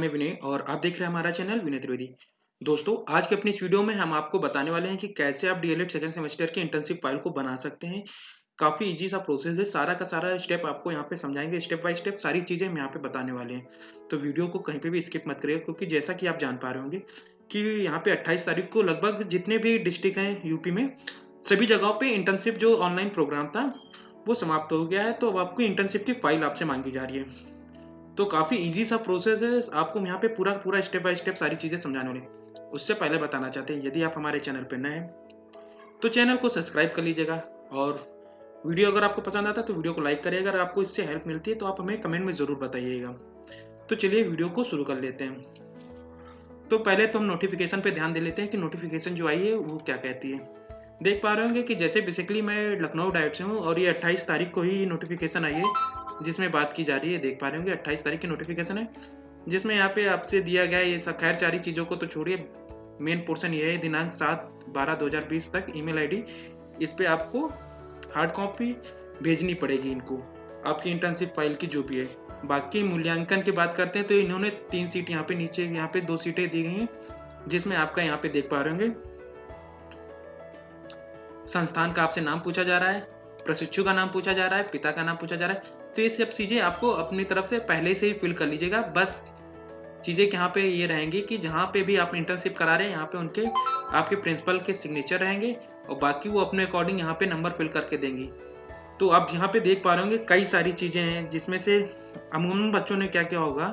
नाम है विनय और आप देख रहे हैं हमारा चैनल विनय त्रिवेदी। दोस्तों, आज के अपनी इस वीडियो में हम आपको बताने वाले हैं कि कैसे आप डीएलएड सेकंड सेमेस्टर की इंटर्नशिप फाइल को बना सकते हैं। काफ़ी इजी सा प्रोसेस है, सारा का सारा स्टेप आपको यहाँ पे समझाएंगे, स्टेप बाय स्टेप सारी चीज़ें हम यहाँ पे बताने वाले हैं। तो वीडियो को कहीं पे भी स्किप मत करिएगा, क्योंकि जैसा कि आप जान पा रहे होंगे कि यहाँ पे 28 तारीख को लगभग जितने भी डिस्ट्रिक्ट हैं यूपी में, सभी जगहों पे इंटर्नशिप जो ऑनलाइन प्रोग्राम था वो समाप्त हो गया है। तो अब आपको इंटर्नशिप की फाइल आपसे मांगी जा रही है। तो काफ़ी इजी सा प्रोसेस है, आपको यहाँ पे पूरा पूरा स्टेप बाय स्टेप सारी चीज़ें समझाने वाले। उससे पहले बताना चाहते हैं, यदि आप हमारे चैनल पर नए हैं तो चैनल को सब्सक्राइब कर लीजिएगा, और वीडियो अगर आपको पसंद आता है तो वीडियो को लाइक करिएगा। अगर आपको इससे हेल्प मिलती है तो आप हमें कमेंट में ज़रूर बताइएगा। तो चलिए वीडियो को शुरू कर लेते हैं। तो पहले तो हम नोटिफिकेशन पे ध्यान दे लेते हैं कि नोटिफिकेशन जो आई है वो क्या कहती है। देख पा रहे होंगे कि जैसे बेसिकली मैं लखनऊ डायरेक्ट से हूँ और ये 28 तारीख को ही नोटिफिकेशन आई है जिसमें बात की जा रही है। देख पा रहे होंगे 28 तारीख की नोटिफिकेशन है, जिसमें यहाँ पे आपसे दिया गया है ये सब। खैर सारी चीज़ों को तो छोड़िए, मेन पोर्शन ये है, दिनांक 7/12/2020 तक ईमेल आईडी, इस पे आपको हार्ड कॉपी भेजनी पड़ेगी इनको, आपकी इंटर्नशिप फाइल की जो भी है। बाकी मूल्यांकन की बात करते हैं तो इन्होंने 3 सीट यहाँ पे नीचे, यहाँ पे 2 सीटें दी गई हैं, जिसमें आपका यहाँ पे देख पा रहे होंगे संस्थान का आपसे नाम पूछा जा रहा है, प्रशिक्षु का नाम पूछा जा रहा है, पिता का नाम पूछा जा रहा है। तो ये सब चीज़ें आपको अपनी तरफ से पहले से ही फिल कर लीजिएगा। बस चीज़ें यहाँ पे ये रहेंगी कि जहाँ पे भी आप इंटर्नशिप करा रहे हैं यहाँ पे उनके आपके प्रिंसिपल के सिग्नेचर रहेंगे, और बाकी वो अपने अकॉर्डिंग यहाँ पे नंबर फिल करके देंगी। तो आप यहाँ पे देख पा रहे होंगे कई सारी चीज़ें हैं, जिसमें से अमूमन बच्चों ने क्या क्या होगा,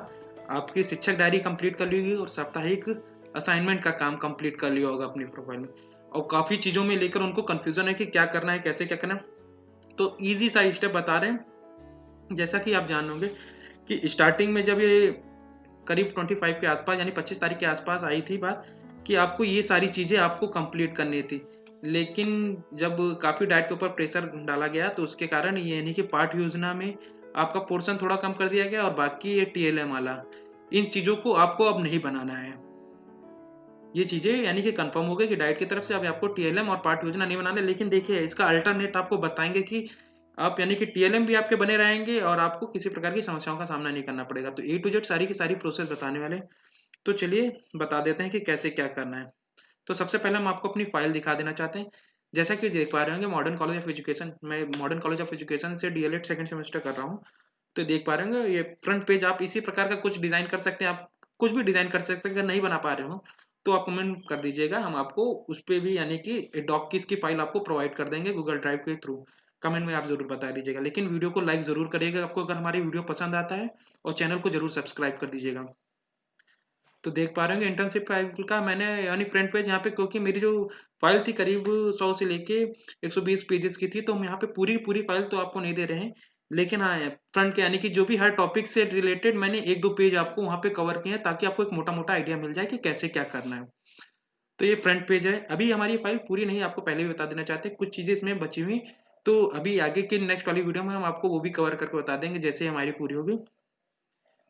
आपकी शिक्षक डायरी कंप्लीट कर ली होगी और साप्ताहिक असाइनमेंट का काम कंप्लीट कर लिया होगा अपनी प्रोफाइल में। और काफ़ी चीज़ों में लेकर उनको कन्फ्यूज़न है कि क्या करना है, कैसे क्या करना है। तो ईजी सा स्टेप बता रहे हैं। जैसा कि आप जान लोगे कि स्टार्टिंग में जब ये करीब 25 के आसपास, यानी 25 तारीख के आसपास आई थी बात कि आपको ये सारी चीज़ें आपको कंप्लीट करनी थी, लेकिन जब काफ़ी डाइट के ऊपर प्रेशर डाला गया तो उसके कारण ये यानी कि पाठ योजना में आपका पोर्शन थोड़ा कम कर दिया गया, और बाकी ये टीएलएम वाला, इन चीज़ों को आपको अब नहीं बनाना है। ये चीज़ें यानी कि कंफर्म हो गई कि डाइट की तरफ से अब आपको टीएलएम और पाठ योजना नहीं बनाना है। लेकिन देखिए इसका अल्टरनेट आपको बताएंगे कि आप यानी कि टीएलएम भी आपके बने रहेंगे और आपको किसी प्रकार की समस्याओं का सामना नहीं करना पड़ेगा। तो ए टू जेड सारी की सारी प्रोसेस बताने वाले। तो चलिए बता देते हैं कि कैसे क्या करना है। तो सबसे पहले हम आपको अपनी फाइल दिखा देना चाहते हैं। जैसा कि देख पा रहे होंगे मॉडर्न कॉलेज ऑफ एजुकेशन, मैं मॉडर्न कॉलेज ऑफ एजुकेशन से डीएलएड सेकंड सेमेस्टर कर रहा हूँ। तो देख पा रहे होंगे ये फ्रंट पेज, आप इसी प्रकार का कुछ डिजाइन कर सकते हैं, आप कुछ भी डिजाइन कर सकते हैं। अगर नहीं बना पा रहे हो तो आप कमेंट कर दीजिएगा, हम आपको उस पर भी यानी कि डॉक की इसकी फाइल आपको प्रोवाइड कर देंगे गूगल ड्राइव के थ्रू। कमेंट में आप जरूर बता दीजिएगा, लेकिन वीडियो को लाइक जरूर करिएगा आपको अगर हमारी वीडियो पसंद आता है, और चैनल को जरूर सब्सक्राइब कर दीजिएगा। तो देख पा रहे होंगे इंटर्नशिप फाइल का मैंने यानी फ्रंट पेज यहाँ पे, क्योंकि मेरी जो फाइल थी करीब 100 से लेके 120 पेजेस की थी, तो हम यहाँ पे पूरी पूरी फाइल तो आपको नहीं दे रहे हैं। लेकिन हाँ, फ्रंट के यानी कि जो भी हर टॉपिक से रिलेटेड मैंने 1-2 पेज आपको वहाँ पे कवर किए हैं, ताकि आपको एक मोटा मोटा आइडिया मिल जाए कि कैसे क्या करना है। तो ये फ्रंट पेज है। अभी हमारी फाइल पूरी नहीं, आपको पहले भी बता देना चाहते हैं, कुछ चीज़ें इसमें बची हुई। तो अभी आगे के नेक्स्ट वाली वीडियो में हम आपको वो भी कवर करके बता देंगे जैसे हमारी पूरी होगी।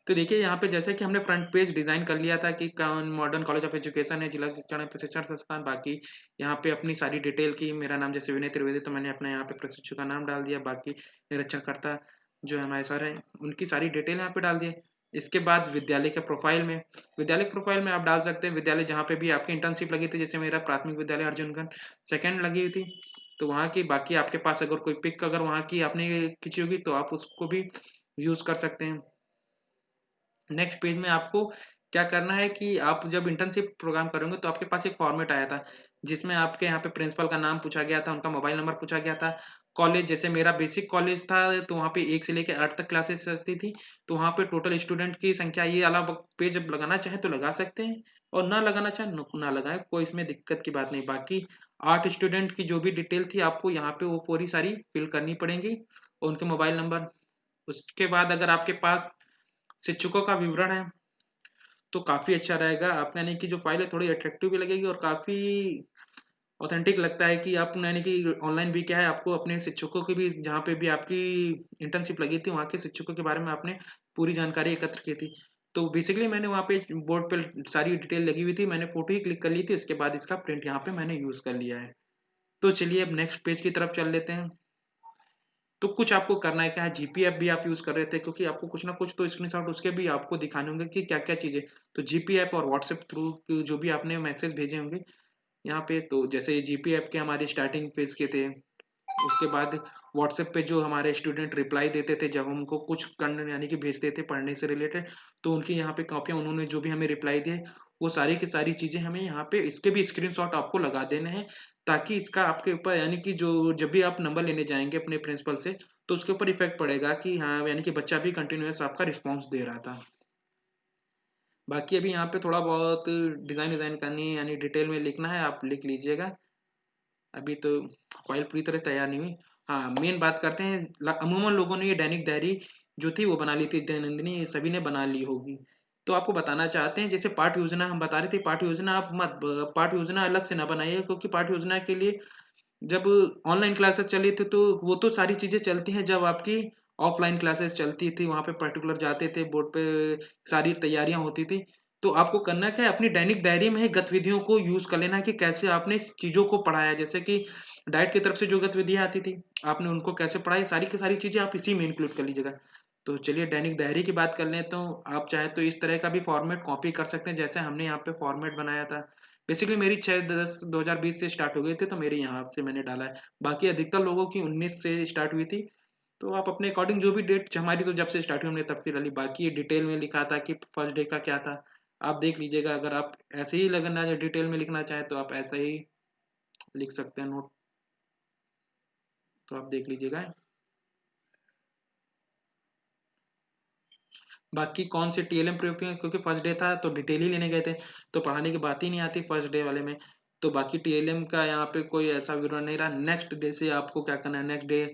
तो देखिए यहाँ पे जैसे कि हमने फ्रंट पेज डिजाइन कर लिया था कि कौन मॉडर्न कॉलेज ऑफ एजुकेशन है, जिला शिक्षण एवं प्रशिक्षण संस्थान। बाकी यहाँ पे अपनी सारी डिटेल की, मेरा नाम जैसे विनय त्रिवेदी, तो मैंने अपना यहाँ पे प्रशिक्षु का नाम डाल दिया। बाकी निरीक्षणकर्ता जो हमारे सर हैं उनकी सारी डिटेल यहाँ पे डाल दिए। इसके बाद विद्यालय के प्रोफाइल में, विद्यालय प्रोफाइल में आप डाल सकते हैं विद्यालय जहाँ पे भी आपकी इंटर्नशिप लगी थी। जैसे मेरा प्राथमिक विद्यालय अर्जुनगंज सेकेंड लगी हुई थी, तो वहाँ की बाकी आपके पास अगर कोई पिक अगर वहाँ की आपने खींची होगी तो आप उसको भी यूज कर सकते हैं। नेक्स्ट पेज में आपको क्या करना है कि आप जब इंटर्नशिप प्रोग्राम करेंगे तो आपके पास एक फॉर्मेट आया था, जिसमें आपके यहाँ पे प्रिंसिपल का नाम पूछा गया था, उनका मोबाइल नंबर पूछा गया था। कॉलेज, जैसे मेरा बेसिक कॉलेज था तो वहाँ पे 1 से लेकर 8 तक क्लासेस चलती थी, तो वहाँ पे टोटल स्टूडेंट की संख्या, ये वाला पेज जब लगाना चाहे तो लगा सकते हैं, और ना लगाना चाहे ना लगाए, कोई इसमें दिक्कत की बात नहीं। बाकी 8 स्टूडेंट की जो भी डिटेल थी आपको यहाँ पे वो पूरी सारी फिल करनी पड़ेगी, और उनके मोबाइल नंबर। उसके बाद अगर आपके पास शिक्षकों का विवरण है तो काफ़ी अच्छा रहेगा। आप यानी कि जो फाइल है थोड़ी अट्रैक्टिव भी लगेगी, और काफ़ी ऑथेंटिक लगता है कि आप यानी कि ऑनलाइन भी क्या है, आपको अपने शिक्षकों की भी, जहाँ पे भी आपकी इंटर्नशिप लगी थी वहाँ के शिक्षकों के बारे में आपने पूरी जानकारी एकत्र की थी। तो बेसिकली मैंने वहाँ पे बोर्ड पे सारी डिटेल लगी हुई थी, मैंने फोटो ही क्लिक कर ली थी, उसके बाद इसका प्रिंट यहाँ पे मैंने यूज़ कर लिया है। तो चलिए अब नेक्स्ट पेज की तरफ चल लेते हैं। तो कुछ आपको करना है क्या है, जीपीएफ भी आप यूज़ कर रहे थे क्योंकि आपको कुछ ना कुछ तो स्क्रीनशॉट उसके भी आपको दिखाने होंगे कि क्या-क्या चीज़ें। तो जीपीएफ और व्हाट्सएप थ्रू जो भी आपने मैसेज भेजे होंगे यहाँ पे, तो जैसे जीपीएफ के हमारे स्टार्टिंग पेज के थे, उसके बाद व्हाट्सएप पे जो हमारे स्टूडेंट रिप्लाई देते थे जब हमको कुछ करने यानी कि भेजते थे पढ़ने से रिलेटेड, तो उनकी यहाँ पे कॉपियाँ उन्होंने जो भी हमें रिप्लाई दिए, वो सारी की सारी चीज़ें हमें यहाँ पे इसके भी स्क्रीनशॉट आपको लगा देने हैं, ताकि इसका आपके ऊपर यानी कि जो जब भी आप नंबर लेने जाएँगे अपने प्रिंसिपल से, तो उसके ऊपर इफ़ेक्ट पड़ेगा कि हाँ, यानी कि बच्चा भी कंटीन्यूअस आपका रिस्पॉन्स दे रहा था। बाकी अभी यहाँ पे थोड़ा बहुत डिज़ाइन विज़ाइन करनी है यानी डिटेल में लिखना है, आप लिख लीजिएगा। अभी तो फाइल पूरी तरह तैयार नहीं हुई। हाँ, मेन बात करते हैं अमूमन लोगों ने ये दैनिक डायरी जो थी वो बना ली थी, दैनंदिनी ये सभी ने बना ली होगी। तो आपको बताना चाहते हैं जैसे पाठ योजना हम बता रहे थे, पाठ योजना आप मत पाठ योजना अलग से ना बनाइए क्योंकि पाठ योजना के लिए जब ऑनलाइन क्लासेस चली थी तो वो तो सारी चीज़ें चलती हैं जब आपकी ऑफलाइन क्लासेस चलती थी, वहाँ पे पर्टिकुलर जाते थे, बोर्ड पे सारी तैयारियाँ होती थी। तो आपको करना क्या है, अपनी दैनिक डायरी में ही गतिविधियों को यूज़ कर लेना है कि कैसे आपने इस चीज़ों को पढ़ाया। जैसे कि डाइट की तरफ से जो गतिविधियाँ आती थी, आपने उनको कैसे पढ़ाई, सारी की सारी चीज़ें आप इसी में इंक्लूड कर लीजिएगा। तो चलिए दैनिक डायरी की बात कर लें, तो आप चाहें तो इस तरह का भी फॉर्मेट कॉपी कर सकते हैं जैसे हमने यहाँ पे फॉर्मेट बनाया था। बेसिकली मेरी 6/10/2020 से स्टार्ट हो गई थी, तो मेरी यहाँ से मैंने डाला है। बाकी अधिकतर लोगों की 19 से स्टार्ट हुई थी, तो आप अपने अकॉर्डिंग जो भी डेट हमारी तो जब से स्टार्ट हुई हमने तब से डाली। बाकी ये डिटेल में लिखा था कि फर्स्ट डे का क्या था, आप देख लीजिएगा। अगर आप ऐसे ही लगना डिटेल में लिखना चाहें तो आप ऐसा ही लिख सकते हैं नोट, तो आप देख लीजिएगा। बाकी कौन से टीएलएम प्रयोग किए क्योंकि फर्स्ट डे था तो डिटेल ही लेने गए थे, तो पढ़ाने की बात ही नहीं आती फर्स्ट डे वाले में। तो बाकी टीएलएम का यहाँ पे कोई ऐसा विवरण नहीं रहा। नेक्स्ट डे से आपको क्या करना है, नेक्स्ट डे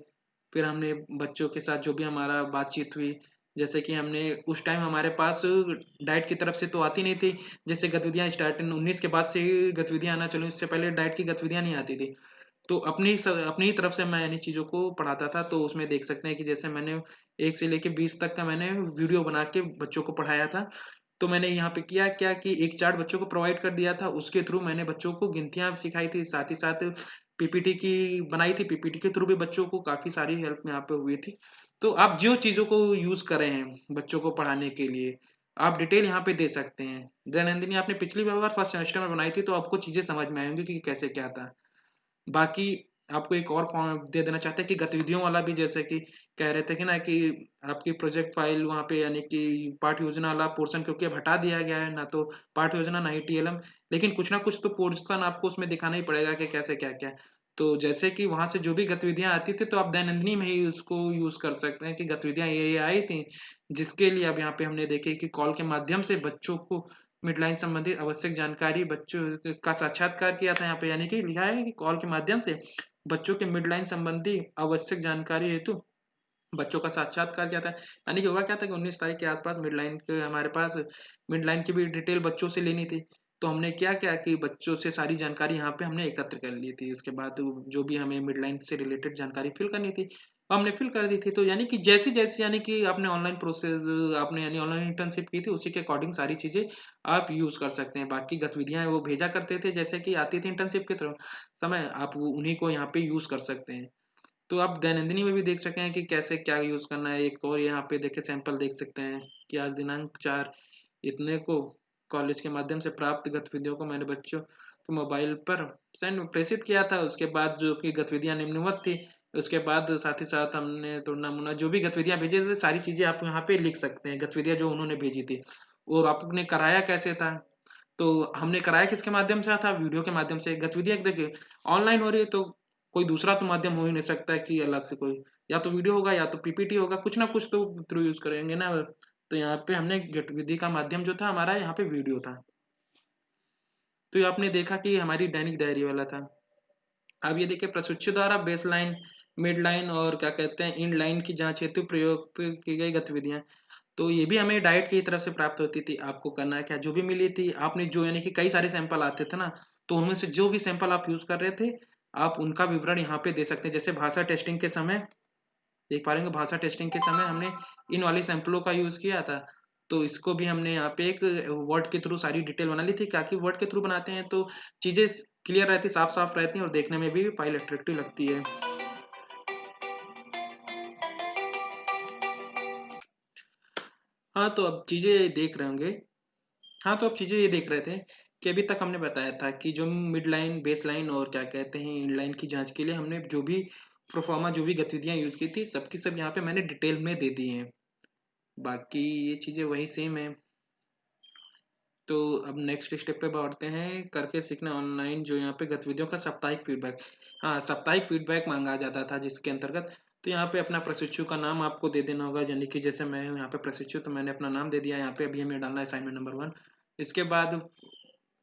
फिर हमने बच्चों के साथ जो भी हमारा बातचीत हुई, जैसे कि हमने उस टाइम हमारे पास डाइट की तरफ से तो आती नहीं थी। जैसे गतिविधियां स्टार्ट 19 के बाद से ही गतिविधियां आना चली, उससे पहले डाइट की गतिविधियां नहीं आती थी। तो अपनी ही तरफ से मैं यानी चीज़ों को पढ़ाता था। तो उसमें देख सकते हैं कि जैसे मैंने 1 से लेके 20 तक का मैंने वीडियो बना के बच्चों को पढ़ाया था। तो मैंने यहाँ पे किया क्या कि एक चार्ट बच्चों को प्रोवाइड कर दिया था, उसके थ्रू मैंने बच्चों को गिनतियाँ सिखाई थी, साथ ही साथ पीपीटी की बनाई थी, पीपीटी के थ्रू भी बच्चों को काफ़ी सारी हेल्प यहाँ पे हुई थी। तो आप जो चीज़ों को यूज़ कर रहे हैं बच्चों को पढ़ाने के लिए, आप डिटेल यहाँ पे दे सकते हैं। दैनंदिनी आपने पिछली बार फर्स्ट सेमेस्टर में बनाई थी, तो आपको चीज़ें समझ में आई होंगी कि कैसे क्या था। बाकी आपको एक और फॉर्म दे देना चाहते हैं कि गतिविधियों वाला भी, जैसे कि कह रहे थे कि ना कि आपकी प्रोजेक्ट फाइल वहाँ पे यानी कि पाठ योजना वाला पोर्शन क्योंकि अब हटा दिया गया है, ना तो पाठ योजना ना ही टीएलएम, लेकिन कुछ ना कुछ तो पोर्शन आपको उसमें दिखाना ही पड़ेगा कि कैसे क्या क्या है। तो जैसे कि वहां से जो भी गतिविधियां आती थी तो आप दैनंदिनी में ही उसको यूज कर सकते हैं कि गतिविधियां ये आई थी, जिसके लिए अब यहाँ पे हमने देखे कि कॉल के माध्यम से बच्चों को मिडलाइन संबंधी आवश्यक जानकारी बच्चों का साक्षात्कार किया था यहाँ पे, यानी कि लिखा है कि कॉल के माध्यम से बच्चों के मिडलाइन संबंधी आवश्यक जानकारी हेतु बच्चों का साक्षात्कार किया था। यानी कि हुआ क्या था कि 19 तारीख के आसपास मिडलाइन के हमारे पास मिडलाइन की भी डिटेल बच्चों से लेनी थी। तो हमने क्या किया कि बच्चों से सारी जानकारी यहाँ पे हमने एकत्र कर ली थी। उसके बाद जो भी हमें मिडलाइन से रिलेटेड जानकारी फिल करनी थी वो हमने फिल कर दी थी। तो यानी कि जैसी जैसी यानी कि आपने ऑनलाइन प्रोसेस आपने यानी ऑनलाइन इंटर्नशिप की थी उसी के अकॉर्डिंग सारी चीज़ें आप यूज़ कर सकते हैं। बाकी गतिविधियाँ वो भेजा करते थे जैसे कि आती थी इंटर्नशिप के थ्रू समय, आप उन्हीं को यहाँ पे यूज़ कर सकते हैं। तो आप दैनंदिनी में भी देख सकते हैं कि कैसे क्या यूज़ करना है। एक और यहाँ पे देखिए सैंपल देख सकते हैं कि आज दिनांक 4 इतने को कॉलेज के माध्यम से प्राप्त गतिविधियों को मैंने बच्चों के मोबाइल पर प्रेषित किया था। उसके बाद जो कि गतिविधियाँ निम्नवत थी, उसके बाद साथ ही साथ हमने तुलना मुना जो भी गतिविधियाँ भेजी थी सारी चीज़ें आप यहाँ पे लिख सकते हैं, गतिविधियाँ जो उन्होंने भेजी थी। और आपने कराया कैसे था, तो हमने कराया किसके माध्यम से था, वीडियो के माध्यम से। गतिविधियाँ देखिए ऑनलाइन हो रही है तो कोई दूसरा तो माध्यम हो ही नहीं सकता है कि अलग से कोई, या तो वीडियो होगा या तो पीपीटी होगा, कुछ ना कुछ तो थ्रू यूज करेंगे ना। तो यहाँ पे हमने गतिविधि का माध्यम जो था हमारा यहाँ पे वीडियो था। तो ये आपने देखा कि हमारी दैनिक डायरी वाला था। अब ये देखिए प्रशिक्षु द्वारा बेसलाइन, मिड लाइन और क्या कहते हैं इन लाइन की जांच हेतु प्रयोग की गई गतिविधियां, तो ये भी हमें डाइट की तरफ से प्राप्त होती थी। आपको करना है क्या, जो भी मिली थी आपने जो यानी कि कई सारे सैंपल आते थे ना, तो उनमें से जो भी सैंपल आप यूज कर रहे थे आप उनका विवरण यहाँ पे दे सकते हैं। जैसे भाषा टेस्टिंग के समय देख पा रहे होंगे, भाषा टेस्टिंग के समय हमने इन वाले सैंपलों का यूज किया था। तो इसको भी हमने यहाँ पे एक वर्ड के थ्रू सारी डिटेल बना ली थी, ताकि वर्ड के थ्रू बनाते हैं तो चीजें क्लियर रहती, साफ साफ रहती हैं और देखने में भी फाइल अट्रैक्टिव लगती है। हाँ, तो अब चीज़ें देख रहे होंगे। हाँ, तो अब चीज़ें ये देख रहे थे कि अभी तक हमने बताया था कि जो मिड लाइन, बेस लाइन और क्या कहते हैं इनलाइन की जाँच के लिए हमने जो भी प्रोफ़ार्मा जो भी गतिविधियाँ यूज़ की थी, सब की सब यहाँ पे मैंने डिटेल में दे दी हैं। बाकी ये चीज़ें वही सेम है। तो अब नेक्स्ट स्टेप पे बढ़ते हैं, करके सीखना ऑनलाइन जो यहाँ पे गतिविधियों का साप्ताहिक फीडबैक। हाँ, साप्ताहिक फीडबैक मांगा जाता था जिसके अंतर्गत तो यहाँ पे अपना प्रशिक्षु का नाम आपको दे देना होगा, यानी कि जैसे मैं हूँ यहाँ पे प्रशिक्षु तो मैंने अपना नाम दे दिया यहाँ पे। अभी हमें डालना है असाइनमेंट नंबर 1। इसके बाद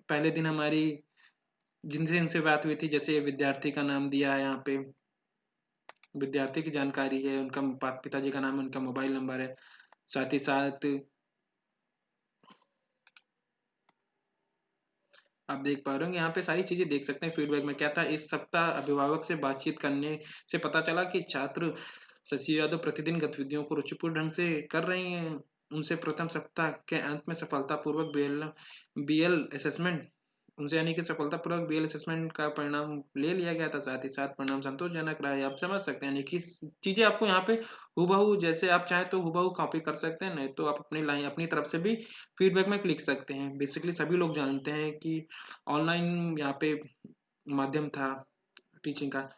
पहले दिन हमारी जिनसे इनसे बात हुई थी, जैसे विद्यार्थी का नाम दिया है यहाँ पे, विद्यार्थी की जानकारी है, उनका पिताजी का नाम है, उनका मोबाइल नंबर है, साथ ही साथ आप देख पा रहे होंगे यहाँ पे सारी चीजें देख सकते हैं। फीडबैक में क्या था, इस सप्ताह अभिभावक से बातचीत करने से पता चला कि छात्र शशि यादव प्रतिदिन गतिविधियों को रुचिपूर्ण ढंग से कर रही हैं। उनसे प्रथम सप्ताह के अंत में सफलतापूर्वक बीएल असेसमेंट उनसे यानी कि सफलतापूर्वक बीएल असेसमेंट का परिणाम ले लिया गया था। साथ ही साथ परिणाम संतोषजनक रहा है। आप समझ सकते हैं, यानी कि चीजें आपको यहाँ पे हूबहू, जैसे आप चाहें तो हूबहू कॉपी कर सकते हैं, नहीं तो आप अपनी लाइन अपनी तरफ से भी फीडबैक में लिख सकते हैं। बेसिकली सभी लोग जानते हैं कि ऑनलाइन यहाँ पे माध्यम था टीचिंग का,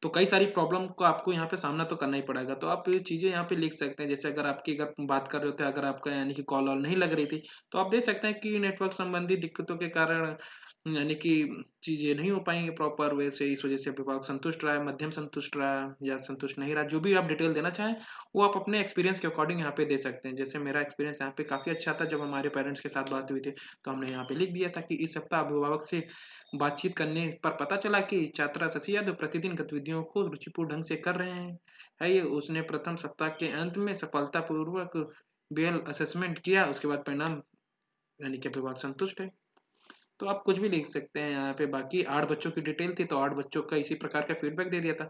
तो कई सारी प्रॉब्लम को आपको यहाँ पे सामना तो करना ही पड़ेगा। तो आप ये चीज़ें यहाँ पे लिख सकते हैं, जैसे अगर बात कर रहे होते हैं, अगर आपका यानी कि कॉल ऑल नहीं लग रही थी तो आप देख सकते हैं कि नेटवर्क संबंधी दिक्कतों के कारण यानी कि चीज़ें नहीं हो पाएंगी प्रॉपर वे से, इस वजह से अभिभावक संतुष्ट रहा है, मध्यम संतुष्ट रहा या संतुष्ट नहीं रहा। जो भी आप डिटेल देना चाहें वो आप अपने एक्सपीरियंस के अकॉर्डिंग यहाँ पे दे सकते हैं। जैसे मेरा एक्सपीरियंस यहाँ पे काफ़ी अच्छा था, जब हमारे पेरेंट्स के साथ बात हुई थी तो हमने यहाँ पे लिख दिया था कि इस सप्ताह अभिभावक से बातचीत करने पर पता चला कि छात्रा शशि यादव प्रतिदिन गतिविधियों को रुचिपूर्ण ढंग से कर रहे हैं। है ये उसने प्रथम सप्ताह के अंत में सफलतापूर्वक बेल असेसमेंट किया, उसके बाद परिणाम यानी कि अभिभावक संतुष्ट है। तो आप कुछ भी लिख सकते हैं यहाँ पे। बाकी 8 बच्चों की डिटेल थी तो 8 बच्चों का इसी प्रकार का फीडबैक दे दिया था।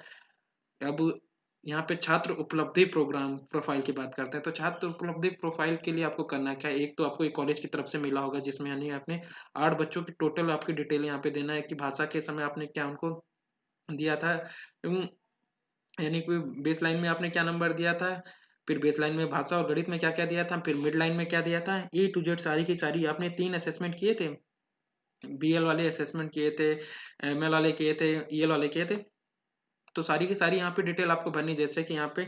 अब यहाँ पे छात्र उपलब्धि प्रोग्राम प्रोफाइल की बात करते हैं, तो छात्र उपलब्धि प्रोफाइल के लिए आपको करना क्या है, एक तो आपको एक कॉलेज की तरफ से मिला होगा जिसमें यानी आपने 8 बच्चों की टोटल आपकी डिटेल यहाँ पे देना है कि भाषा के समय आपने क्या उनको दिया था। यानी कि बेस लाइन में आपने क्या नंबर दिया था, फिर बेस लाइन में भाषा और गणित में क्या क्या दिया था, फिर मिड लाइन में क्या दिया था, ए टू जेड सारी की सारी आपने 3 असेसमेंट किए थे। बीएल वाले असेसमेंट किए थे, एमएल वाले किए थे, ईएल वाले किए थे। तो सारी की सारी यहाँ पे डिटेल आपको भरनी, जैसे कि यहाँ पे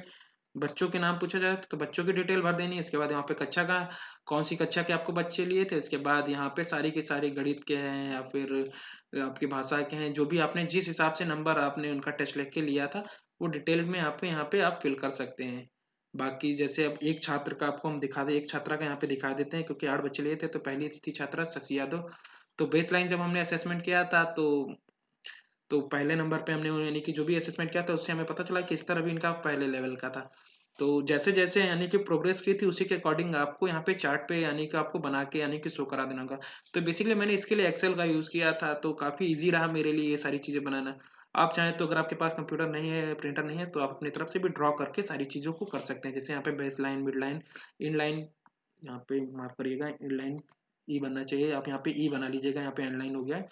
बच्चों के नाम पूछा जाए तो बच्चों की डिटेल भर देनी है। इसके बाद यहाँ पे कक्षा का कौन सी कक्षा के आपको बच्चे लिए थे, इसके बाद यहाँ पे सारी के सारी गणित के हैं या फिर आपकी भाषा के हैं, जो भी आपने जिस हिसाब से नंबर आपने उनका टेस्ट लिख के लिया था वो डिटेल में आपको यहाँ पे आप फिल कर सकते हैं। बाकी जैसे अब एक छात्र का आपको हम दिखा दे, एक छात्रा का यहाँ पे दिखा देते हैं क्योंकि 8 बच्चे लिए थे। तो पहली थी छात्रा शशि यादव। तो बेस लाइन जब हमने असेसमेंट किया था तो पहले नंबर पे हमने यानी कि जो भी असेसमेंट किया था उससे हमें पता चला कि इस तरह भी इनका पहले लेवल का था। तो जैसे जैसे यानी कि प्रोग्रेस की थी उसी के अकॉर्डिंग आपको यहाँ पे चार्ट पे यानी कि आपको बना के यानी कि शो करा देना होगा। तो बेसिकली मैंने इसके लिए एक्सेल का यूज़ किया था, तो काफ़ी इजी रहा मेरे लिए ये सारी चीज़ें बनाना। आप चाहें तो अगर आपके पास कंप्यूटर नहीं है, प्रिंटर नहीं है, तो आप अपनी तरफ से भी ड्रॉ करके सारी चीज़ों को कर सकते हैं। जैसे यहाँ पे base line, mid line, in line, यहाँ पे माफ करिएगा इन लाइन ई बनना चाहिए, आप यहाँ पे ई बना लीजिएगा, यहाँ पे एंड लाइन हो गया है।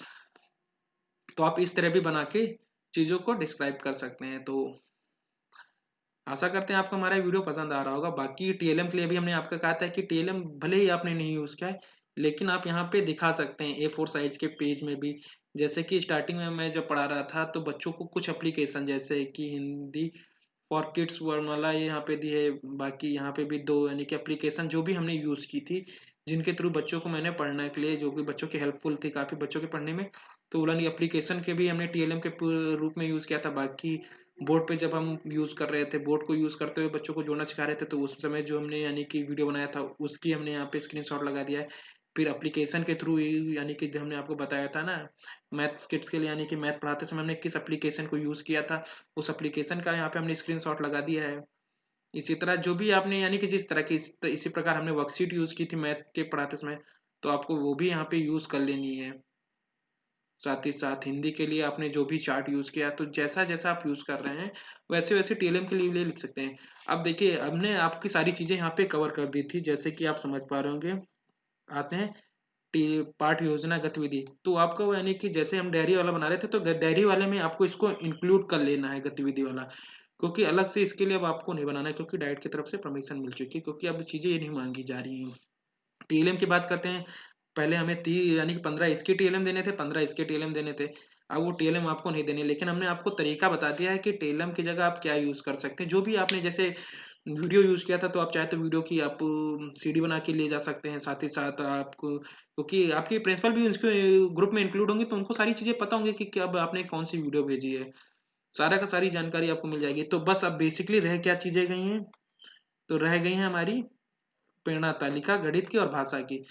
तो आप इस तरह भी बना के चीज़ों को डिस्क्राइब कर सकते हैं। तो आशा करते हैं आपको हमारा वीडियो पसंद आ रहा होगा। बाकी टीएलएम के लिए भी हमने आपका कहा था कि टीएलएम भले ही आपने नहीं यूज़ किया है लेकिन आप यहाँ पे दिखा सकते हैं A4 साइज के पेज में भी। जैसे कि स्टार्टिंग में मैं जब पढ़ा रहा था तो बच्चों को कुछ एप्लीकेशन जैसे कि हिंदी फॉर किड्स वर्णमाला ये यहाँ पे दी है, बाकी यहाँ पे भी 2 यानी कि एप्लीकेशन जो भी हमने यूज़ की थी जिनके थ्रू बच्चों को मैंने पढ़ने के लिए, जो कि बच्चों की हेल्पफुल थी काफ़ी बच्चों के पढ़ने में, तो उन एप्लीकेशन के भी हमने टीएलएम के रूप में यूज़ किया था। बाकी बोर्ड पे जब हम यूज़ कर रहे थे, बोर्ड को यूज़ करते हुए बच्चों को जोड़ना सिखा रहे थे, तो उस समय जो हमने यानी कि वीडियो बनाया था उसकी हमने यहाँ पे स्क्रीनशॉट लगा दिया है। फिर एप्लीकेशन के थ्रू यानी कि जो हमने आपको बताया था ना मैथ्स किड्स के लिए, यानी कि मैथ पढ़ाते समय हमने किस एप्लीकेशन को यूज़ किया था उस एप्लीकेशन का यहाँ पे हमने स्क्रीनशॉट लगा दिया है। इसी तरह जो भी आपने यानी कि जिस तरह की इसी प्रकार हमने वर्कशीट यूज़ की थी मैथ के पढ़ाते समय, तो आपको वो भी यहाँ पे यूज़ कर लेनी है। साथ ही साथ हिंदी के लिए आपने जो भी चार्ट यूज़ किया, तो जैसा जैसा आप यूज़ कर रहे हैं वैसे वैसे टीएलएम के लिए लिख सकते हैं। अब देखिए हमने आपकी सारी चीज़ें यहाँ पे कवर कर दी थी, जैसे कि आप समझ पा रहे होंगे। आते हैं पाठ योजना गतिविधि, तो आपको यानी कि जैसे हम डायरी वाला बना रहे थे तो डायरी वाले में आपको इसको इंक्लूड कर लेना है गतिविधि वाला। क्योंकि अलग से इसके लिए अब आपको नहीं बनाना है, क्योंकि डाइट की तरफ से परमिशन मिल चुकी है, क्योंकि अब चीज़ें ये नहीं मांगी जा रही हैं। टीएलएम की बात करते हैं, पहले हमें 30 यानी कि 15 इसके टीएलएम देने थे, 15 इसके टीएलएम देने थे। अब वो टीएलएम आपको नहीं देने, लेकिन हमने आपको तरीका बता दिया है कि टीएलएम की जगह आप क्या यूज़ कर सकते हैं। जो भी आपने जैसे वीडियो यूज़ किया था, तो आप चाहे तो वीडियो की आप सीडी बना के ले जा सकते हैं। साथ ही साथ आपको, क्योंकि आपके प्रिंसिपल भी उसके ग्रुप में इंक्लूड होंगे, तो उनको सारी चीज़ें पता होंगी कि कब आपने कौन सी वीडियो भेजी है। सारा का सारी जानकारी आपको मिल जाएगी। तो बस अब बेसिकली रह क्या चीज़ें गई हैं, तो रह गई हैं हमारी प्रेरणा तालिका गणित की और भाषा की।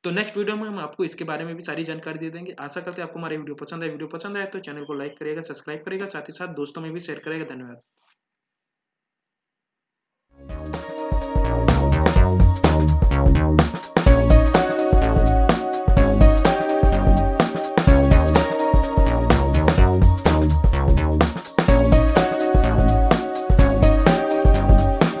तो नेक्स्ट वीडियो में हम आपको इसके बारे में भी सारी जानकारी दे देंगे। आशा करते हैं आपको हमारी वीडियो पसंद आए। वीडियो पसंद आए तो चैनल को लाइक करिएगा, सब्सक्राइब करिएगा, साथ ही साथ दोस्तों में भी शेयर करिएगा। धन्यवाद।